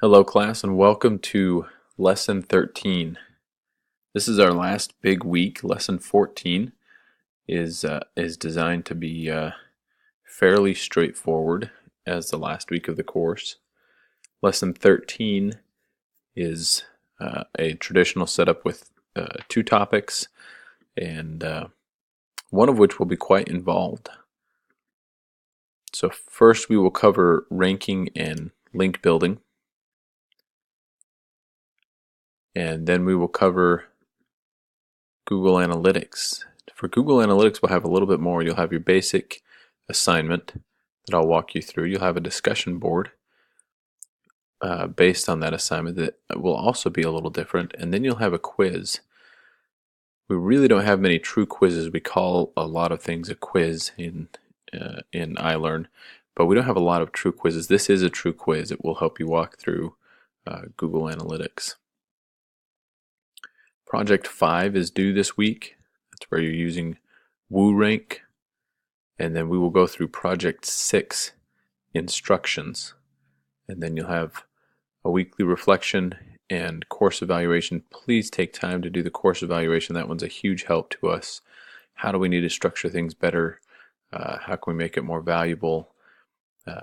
Hello class and welcome to lesson 13. This is our last big week. Lesson 14 is designed to be fairly straightforward as the last week of the course. Lesson 13 is a traditional setup with two topics, and one of which will be quite involved. So first we will cover ranking and link building. And then we will cover Google Analytics. For Google Analytics, we'll have a little bit more. You'll have your basic assignment that I'll walk you through. You'll have a discussion board based on that assignment that will also be a little different. And then you'll have a quiz. We really don't have many true quizzes. We call a lot of things a quiz in iLearn, but we don't have a lot of true quizzes. This is a true quiz. It will help you walk through Google Analytics. Project 5 is due this week. That's where you're using WooRank. And then we will go through Project 6 instructions. And then you'll have a weekly reflection and course evaluation. Please take time to do the course evaluation. That one's a huge help to us. How do we need to structure things better? How can we make it more valuable?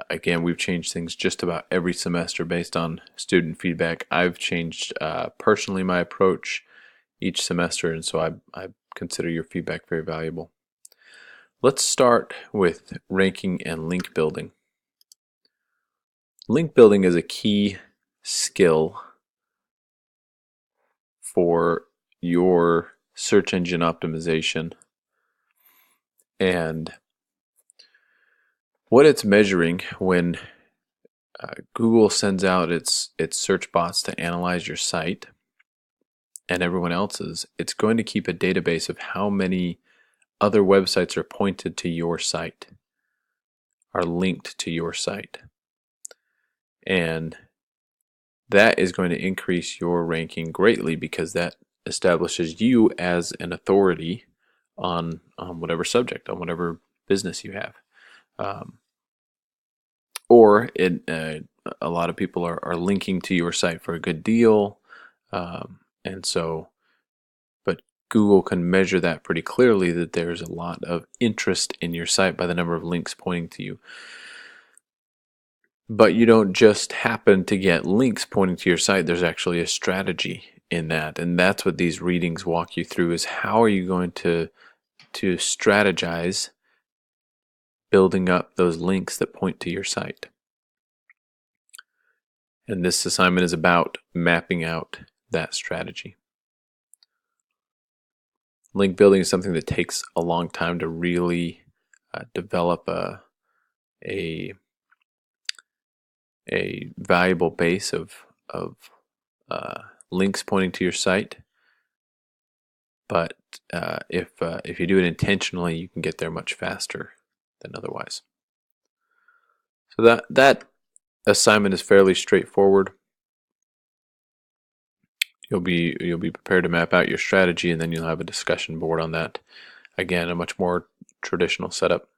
Again, we've changed things just about every semester based on student feedback. I've changed personally my approach each semester, and so I consider your feedback very valuable. Let's start with ranking and link building. Link building is a key skill for your search engine optimization, and what it's measuring when Google sends out its search bots to analyze your site and everyone else's, it's going to keep a database of how many other websites are pointed to your site, are linked to your site. And that is going to increase your ranking greatly because that establishes you as an authority on whatever subject, on whatever business you have. Or a lot of people are linking to your site for a good deal. And so, but Google can measure that pretty clearly that there's a lot of interest in your site by the number of links pointing to you. But you don't just happen to get links pointing to your site. There's actually a strategy in that. And that's what these readings walk you through, is how are you going to strategize building up those links that point to your site. And this assignment is about mapping out that strategy. Link building is something that takes a long time to really develop a valuable base of links pointing to your site. But if you do it intentionally, you can get there much faster than otherwise. So that assignment is fairly straightforward. You'll be prepared to map out your strategy, and then you'll have a discussion board on that. Again, a much more traditional setup.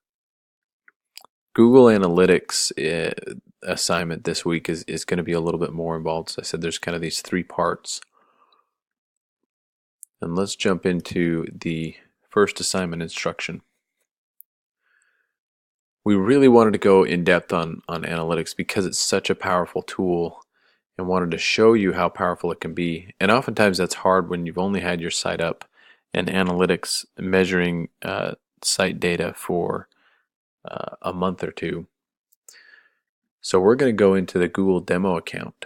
Google Analytics assignment this week is going to be a little bit more involved. So I said there's kind of these three parts. And let's jump into the first assignment instruction. We really wanted to go in depth on analytics because it's such a powerful tool, and wanted to show you how powerful it can be. And oftentimes that's hard when you've only had your site up and analytics measuring site data for a month or two. So we're going to go into the Google demo account.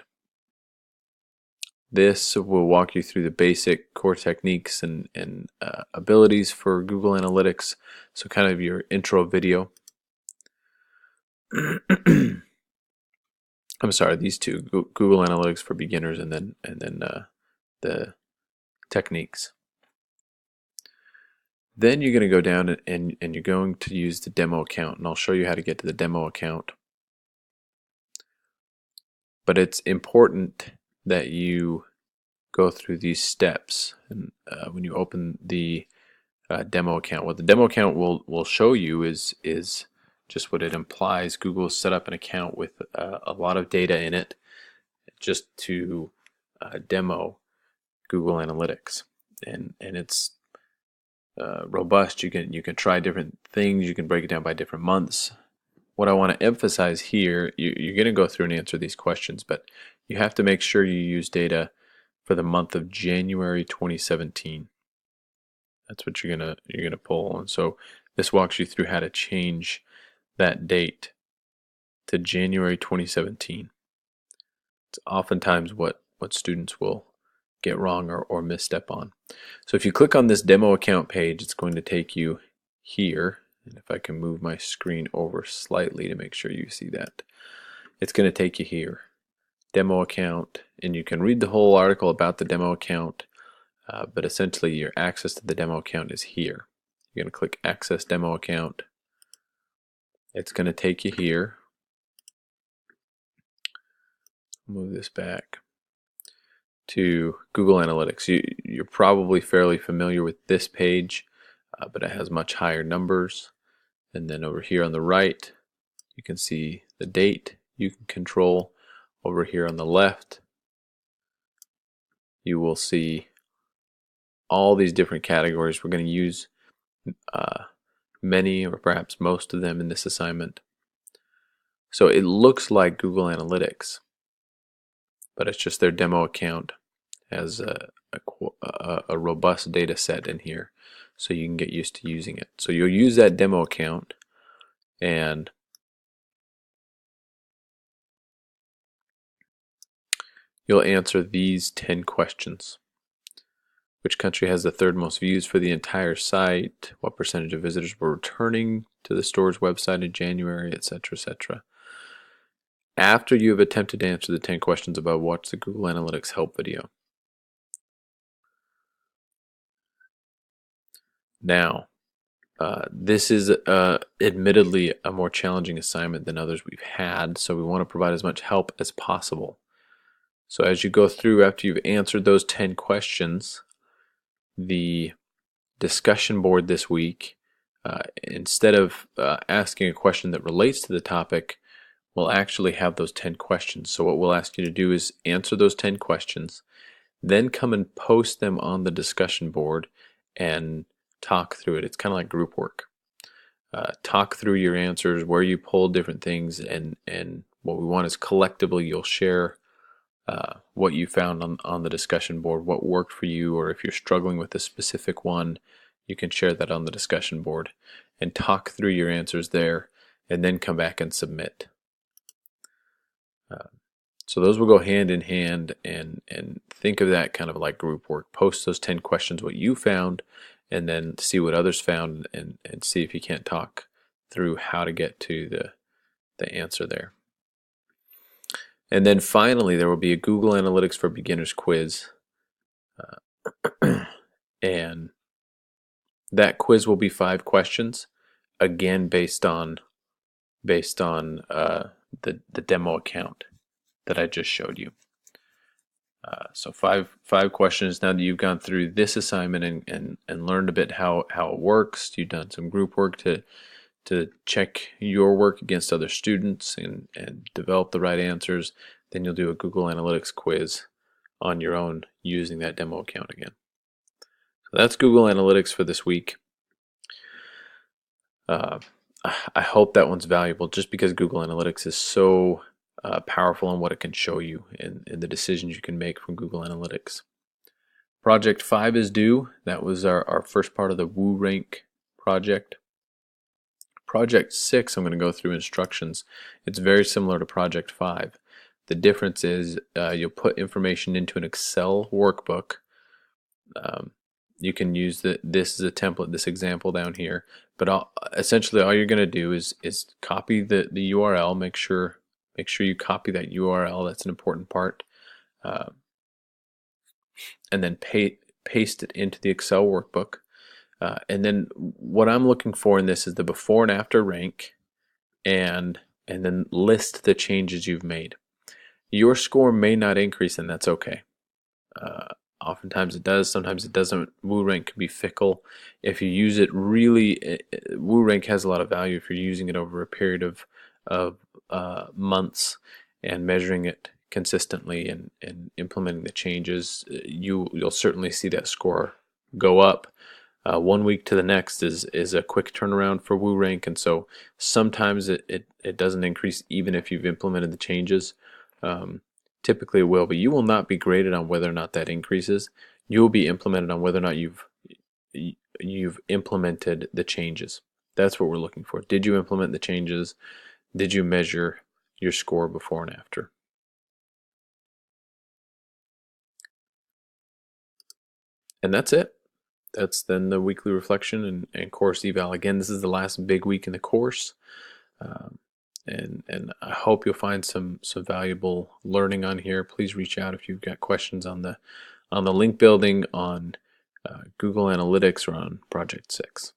This will walk you through the basic core techniques and abilities for Google Analytics. So kind of your intro video. I'm sorry, these two, Google Analytics for beginners, and then the techniques. Then you're going to go down and you're going to use the demo account, and I'll show you how to get to the demo account. But it's important that you go through these steps, and when you open the demo account, what the demo account will show you is just what it implies. Google set up an account with a lot of data in it. just to demo Google Analytics, and it's robust. You can try different things. You can break it down by different months. What I want to emphasize here, you're going to go through and answer these questions, but you have to make sure you use data for the month of January 2017. That's what you're gonna pull. And so this walks you through how to change that date to January 2017. It's oftentimes what students will get wrong or misstep on. So if you click on this demo account page, it's going to take you here. And if I can move my screen over slightly to make sure you see that, it's going to take you here, demo account, and you can read the whole article about the demo account, but essentially your access to the demo account is here. You're going to click Access Demo Account. It's going to take you here. Move this back to Google Analytics. You're probably fairly familiar with this page, but it has much higher numbers. And then over here on the right, you can see the date you can control. Over here on the left, you will see all these different categories. We're going to use many or perhaps most of them in this assignment. So it looks like Google Analytics, but it's just their demo account has a robust data set in here, so you can get used to using it. So you'll use that demo account, and you'll answer these 10 questions. Which country has the third most views for the entire site? What percentage of visitors were returning to the store's website in January, etc., etc. After you have attempted to answer the 10 questions above, watch the Google Analytics help video. Now, this is admittedly a more challenging assignment than others we've had, so we want to provide as much help as possible. So as you go through, after you've answered those 10 questions, the discussion board this week, instead of asking a question that relates to the topic, we'll actually have those 10 questions. So what we'll ask you to do is answer those 10 questions, then come and post them on the discussion board and talk through it. It's kind of like group work. Talk through your answers, where you pulled different things, and what we want is collectively you'll share what you found on the discussion board, what worked for you, or if you're struggling with a specific one, you can share that on the discussion board and talk through your answers there, and then come back and submit. So those will go hand in hand, and think of that kind of like group work. Post those 10 questions, what you found, and then see what others found, and see if you can't talk through how to get to the answer there. And then finally, there will be a Google Analytics for Beginners quiz. And that quiz will be 5 questions, again based on the demo account that I just showed you. So five questions. Now that you've gone through this assignment and learned a bit how it works, you've done some group work to check your work against other students and develop the right answers, then you'll do a Google Analytics quiz on your own using that demo account again. So that's Google Analytics for this week. I hope that one's valuable, just because Google Analytics is so powerful in what it can show you and the decisions you can make from Google Analytics. Project 5 is due. That was our first part of the WooRank project. Project 6, I'm going to go through instructions. It's very similar to Project 5. The difference is you'll put information into an Excel workbook. You can use this as a template, this example down here. But essentially all you're going to do is copy the URL. Make sure you copy that URL. That's an important part. And then paste it into the Excel workbook. And then what I'm looking for in this is the before and after rank, and then list the changes you've made. Your score may not increase, and that's okay. Oftentimes it does, sometimes it doesn't. WooRank can be fickle. If you use it really, WooRank has a lot of value if you're using it over a period of months and measuring it consistently and implementing the changes, you'll certainly see that score go up. 1 week to the next is a quick turnaround for WooRank, and so sometimes it doesn't increase even if you've implemented the changes. Typically it will, but you will not be graded on whether or not that increases. You will be implemented on whether or not you've implemented the changes. That's what we're looking for. Did you implement the changes? Did you measure your score before and after? And that's it. That's then the weekly reflection and course eval. Again, this is the last big week in the course. And I hope you'll find some valuable learning on here. Please reach out if you've got questions on the link building, on Google Analytics, or on Project 6.